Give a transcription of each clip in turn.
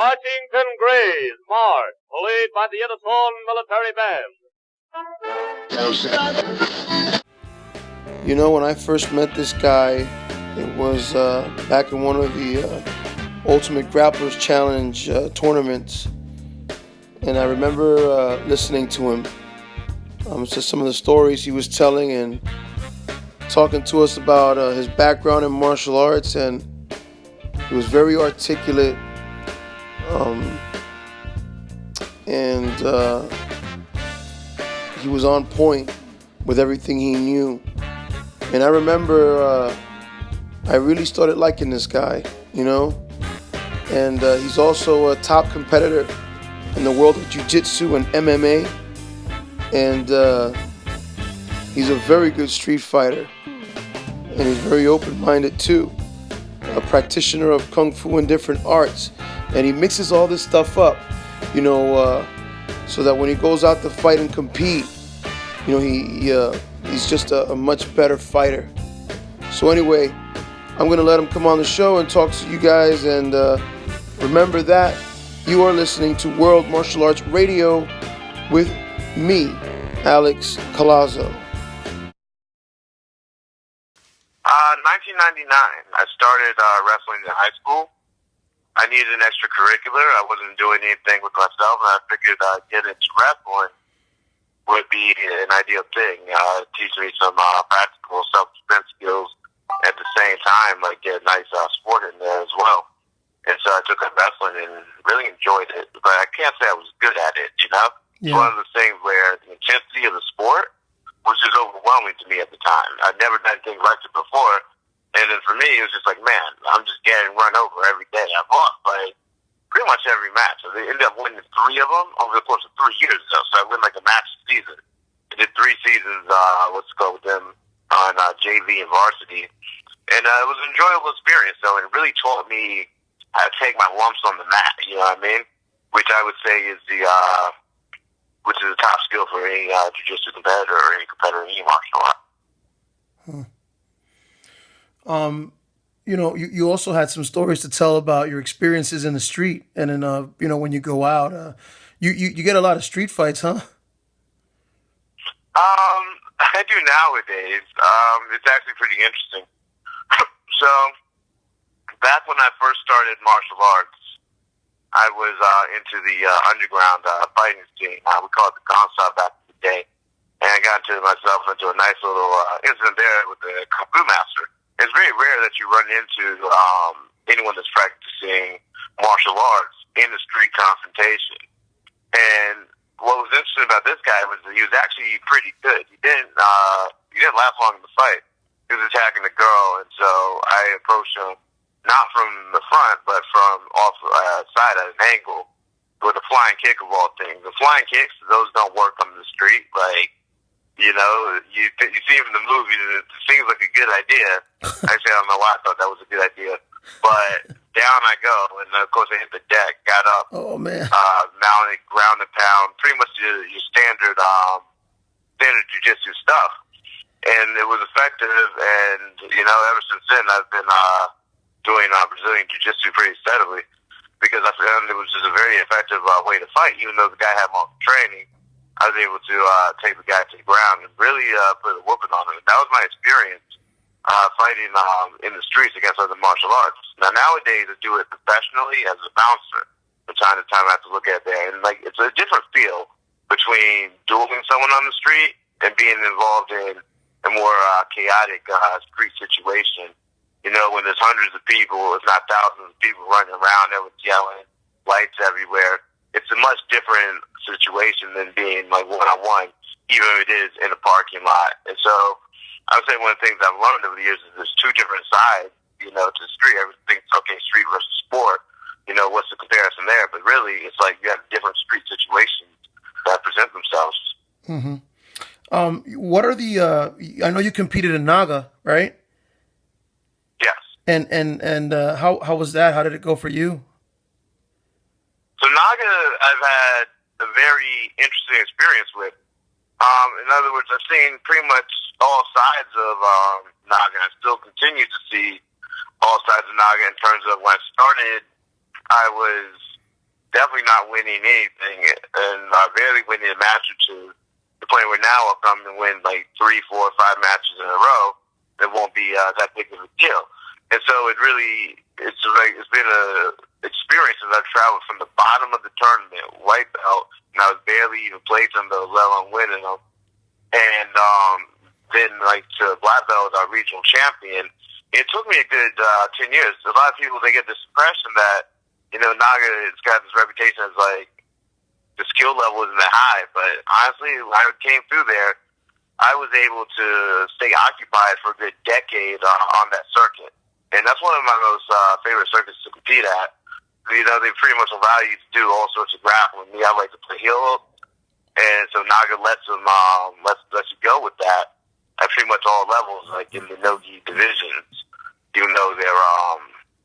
Washington Gray's March, played by the Edison Military Band. You know, when I first met this guy, it was back in one of the Ultimate Grapplers Challenge tournaments. And I remember listening to him, to some of the stories he was telling and talking to us about his background in martial arts. And he was very articulate. And he was on point with everything he knew. And I remember I really started liking this guy, you know. And he's also a top competitor in the world of jiu-jitsu and MMA. And he's a very good street fighter. And he's very open-minded too. A practitioner of kung fu and different arts. And he mixes all this stuff up, you know, so that when he goes out to fight and compete, you know, he's just a much better fighter. So anyway, I'm going to let him come on the show and talk to you guys. And remember that you are listening to World Martial Arts Radio with me, Alex Collazo. 1999, I started wrestling in high school. I needed an extracurricular. I wasn't doing anything with myself, and I figured getting into wrestling would be an ideal thing. Teach me some practical self-defense skills at the same time, like get a nice sport in there as well. And so I took up wrestling and really enjoyed it, but I can't say I was good at it, you know? Yeah. It's one of the things where the intensity of the sport was just overwhelming to me at the time. I'd never done things like it before, and then for me, it was just like, man, I'm just getting run over every day. I've lost like pretty much every match. So they ended up winning 3 of them over the course of 3 years, though. So I win like a match a season. I did 3 seasons, with them on JV and varsity. And it was an enjoyable experience, though. And it really taught me how to take my lumps on the mat, you know what I mean? Which I would say is the top skill for any jiu-jitsu competitor or any competitor in any martial art. You know, you also had some stories to tell about your experiences in the street, and then you know, when you go out, you get a lot of street fights, huh? I do nowadays. It's actually pretty interesting. So, back when I first started martial arts, I was into the underground fighting scene. We called it the Gangsta back in the day, and I got myself into a nice little incident there with the Kung Fu Master. It's very rare that you run into anyone that's practicing martial arts in a street confrontation. And what was interesting about this guy was that he was actually pretty good. He didn't last long in the fight. He was attacking the girl, and so I approached him not from the front, but from off side at an angle with a flying kick of all things. The flying kicks, those don't work on the street. Like, you know, you see him in the movies, it seems like a good idea. Actually, I don't know why I thought that was a good idea. But down I go, and of course I hit the deck, got up. Oh, man. Mounted, ground and pound, pretty much your standard jiu-jitsu stuff. And it was effective, and, you know, ever since then I've been doing Brazilian jiu-jitsu pretty steadily, because I found it was just a very effective way to fight. Even though the guy had long training, I was able to take the guy to the ground and really put a whooping on him. That was my experience fighting in the streets against other martial arts. Now, nowadays, I do it professionally as a bouncer. From time to time, I have to look at there. And, like, it's a different feel between dueling someone on the street and being involved in a more chaotic street situation. You know, when there's hundreds of people, if not thousands of people running around, everyone's yelling, lights everywhere. It's a much different situation than being, like, one-on-one, even if it is in a parking lot. And so I would say one of the things I've learned over the years is there's 2 different sides, you know, to the street. Everything's okay, street versus sport. You know, what's the comparison there? But really, it's like you have different street situations that present themselves. Mm-hmm. What are the? I know you competed in Naga, right? Yes. And how was that? How did it go for you? So Naga, I've had a very interesting experience with. In other words, I've seen pretty much all sides of Naga. I still continue to see all sides of Naga in terms of when I started, I was definitely not winning anything, and barely winning a match or two. The point where now I'll come and win like 3, 4, 5 matches in a row. It won't be that big of a deal. And so it's been a experience as I've traveled from the bottom of the tournament, white belt, and I was barely even placed on those, let alone winning them. And then like to black belt, our regional champion. It took me a good 10 years. A lot of people, they get this impression that, Naga has got this reputation as like the skill level isn't that high. But honestly, when I came through there, I was able to stay occupied for a good decade on that circuit. And that's one of my most favorite circuits to compete at. They pretty much allow you to do all sorts of grappling. Me, I like to play heel hook. And so Naga lets you go with that at pretty much all levels, like in the no-gi divisions, even though their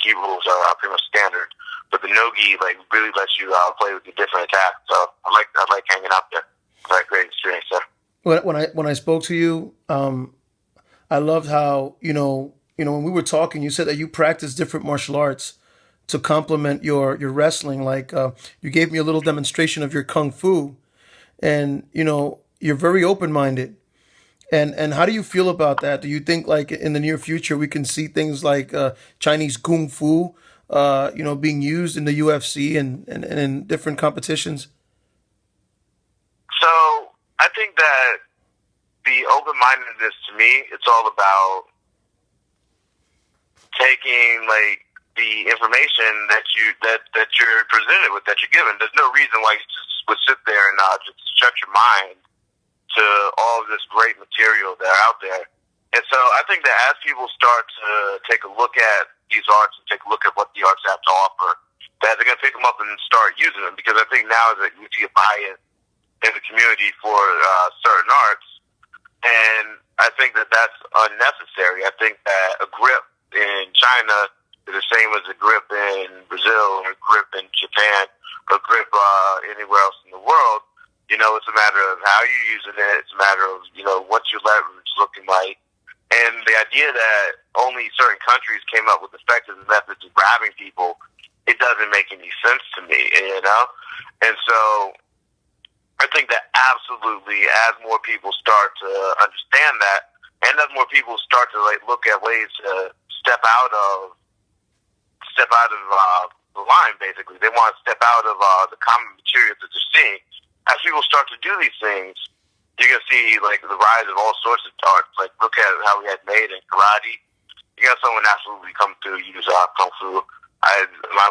gi rules are pretty much standard. But the no-gi really lets you play with the different attacks. So I like hanging out there. It's a great experience there. When I spoke to you, I loved how when we were talking, you said that you practice different martial arts to complement your wrestling. Like you gave me a little demonstration of your kung fu, and you're very open-minded. And how do you feel about that? Do you think like in the near future we can see things like Chinese kung fu, being used in the UFC and in different competitions? So I think that the open-mindedness to me, it's all about taking like the information that you're presented with, that you're given. There's no reason why you just would sit there and just shut your mind to all of this great material that are out there. And so I think that as people start to take a look at these arts and take a look at what the arts have to offer, that they're going to pick them up and start using them. Because I think now that you see a bias in the community for certain arts, and I think that that's unnecessary. I think that a grip in China is the same as a grip in Brazil or a grip in Japan or a grip anywhere else in the world. It's a matter of how you're using it. It's a matter of, what's your leverage looking like. And the idea that only certain countries came up with effective methods of grabbing people, it doesn't make any sense to me, And so I think that absolutely, as more people start to understand that, and as more people start to look at ways to step out of the line, basically, they want to step out of the common material that they're seeing. As people start to do these things, you're going to see the rise of all sorts of arts. Look at how we had made in karate. You got someone absolutely come through use kung fu.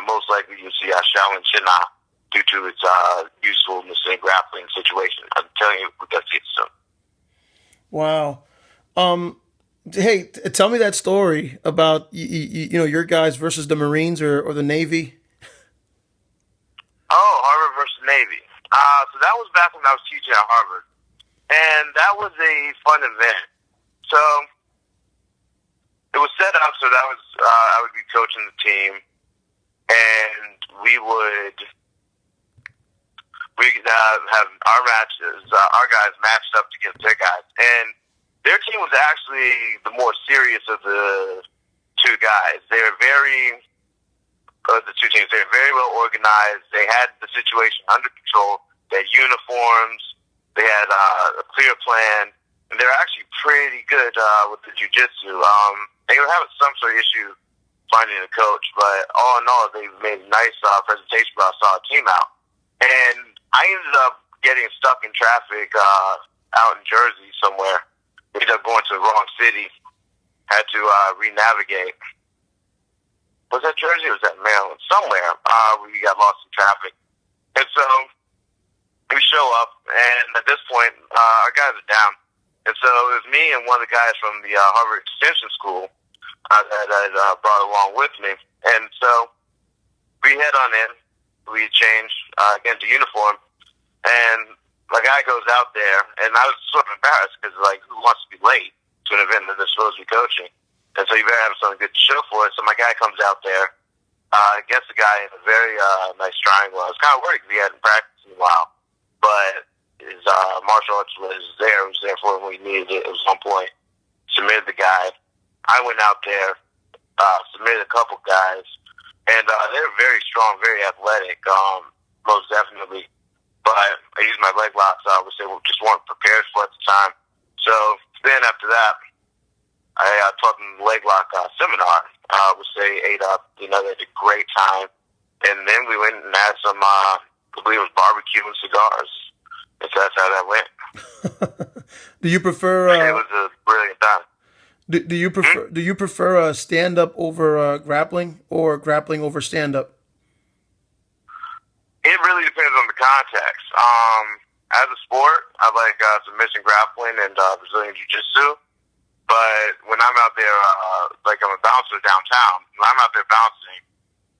Most likely you'll see Shaolin China due to its usefulness in grappling situation. I'm telling you, we're going to see it soon. Wow. Hey, tell me that story about your guys versus the Marines or the Navy. Oh, Harvard versus Navy. So that was back when I was teaching at Harvard, and that was a fun event. So it was set up so that I would be coaching the team, and we would have our matches. Our guys matched up against their guys, and their team was actually the more serious of the two guys. They were the two teams, they were very well organized. They had the situation under control. They had uniforms. They had a clear plan. And they were actually pretty good with the jiu-jitsu. They were having some sort of issue finding a coach, but all in all, they made a nice presentation about a solid team out. And I ended up getting stuck in traffic out in Jersey somewhere. Ended up going to the wrong city. Had to re-navigate. Was that Jersey or was that Maryland? Somewhere we got lost in traffic. And so we show up, and at this point, our guys are down. And so it was me and one of the guys from the Harvard Extension School that I brought along with me. And so we head on in. We change, get into uniform, and my guy goes out there, and I was sort of embarrassed because, who wants to be late to an event that they're supposed to be coaching? And so you better have something good to show for it. So my guy comes out there, gets the guy in a very nice triangle. I was kind of worried because he hadn't practiced in a while, but his martial arts was there. It was there for him when he needed it. It was on point. Submitted the guy. I went out there, submitted a couple guys, and they were very strong, very athletic. most definitely. But I used my leg locks, which they just weren't prepared for at the time. So then after that, I taught them the leg lock seminar, which they ate up. You know, they had a great time. And then we went and had some, I believe it was barbecue and cigars. And so that's how that went. Do you prefer? It was a brilliant time. Do you prefer? Do you prefer stand up over grappling, or grappling over stand up? It really depends on the context. As a sport, I like submission grappling and Brazilian jiu-jitsu. But when I'm out there, like I'm a bouncer downtown, when I'm out there bouncing,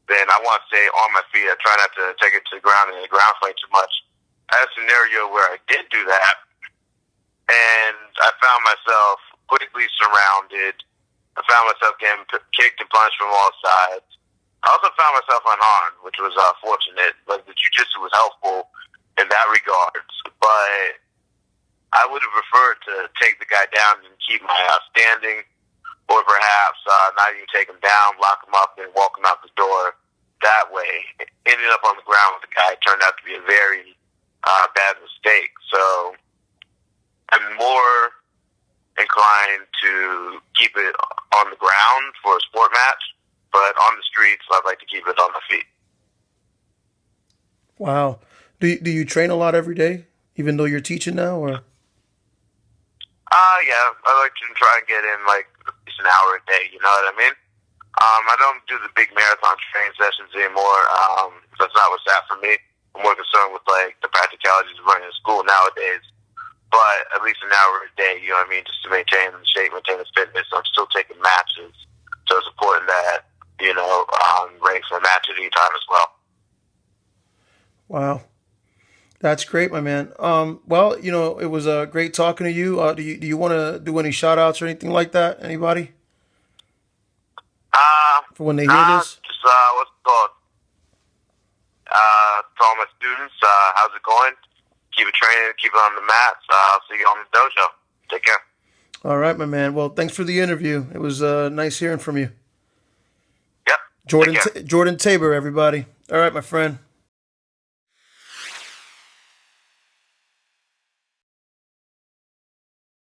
then I want to stay on my feet. I try not to take it to the ground and the ground fight too much. I had a scenario where I did do that, and I found myself quickly surrounded. I found myself getting kicked and punched from all sides. I also found myself unarmed, which was fortunate. Like, the jiu-jitsu was helpful in that regards, but I would have preferred to take the guy down and keep my standing, or perhaps not even take him down, lock him up, and walk him out the door that way. Ending up on the ground with the guy turned out to be a very bad mistake. So I'm more inclined to keep it on the ground for a sport match, but on the streets, I'd like to keep it on my feet. Wow. Do you train a lot every day, even though you're teaching now, or? Yeah, I like to try and get in like at least an hour a day, you know what I mean? I don't do the big marathon training sessions anymore. That's not what's that for me. I'm more concerned with like the practicalities of running a school nowadays. But at least an hour a day, you know what I mean, just to maintain the shape, maintain the fitness. I'm still taking matches, so it's important that, you know, I'm ready for a match at any time as well. Wow. That's great, my man. Well, you know, it was great talking to you. Do you want to do any shout outs or anything like that? Anybody? For when they hear this? Just, what's it called? To all my students, how's it going? Keep it training, keep it on the mats. I'll see you on the dojo. Take care. All right, my man. Well, thanks for the interview. It was nice hearing from you. Yep. Jordan Tabor, everybody. All right, my friend.